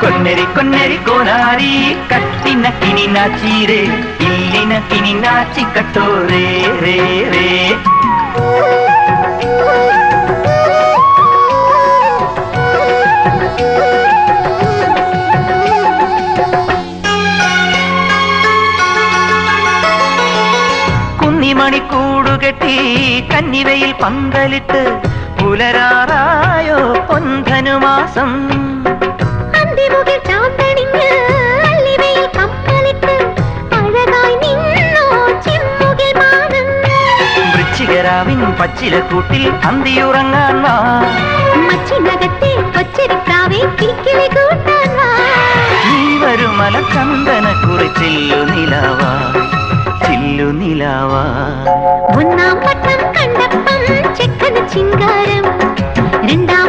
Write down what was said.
కొన్నెరి కొన్నెరి కోనారి కట్టిన కిని నాచిరే ఇల్లిన కిని నాచి కట్టోరే రే రే മണിക്കൂടുകെട്ടി കന്നിവയിൽ പന്തലിട്ട് പുലരാറായോ പൊൻധനുമാസം വൃശ്ചികരാവിൻ പച്ചിലക്കൂട്ടിൽ അന്തിയുറങ്ങാൻ വാ നീ വരുമല ചന്ദന കുറിച്ചില്ലു നിലാവാ ചില്ലു നിലാവാ ഒന്നാം പട്ടം കണ്ടപ്പം ചെക്കന് ചിങ്കാരം രണ്ടാം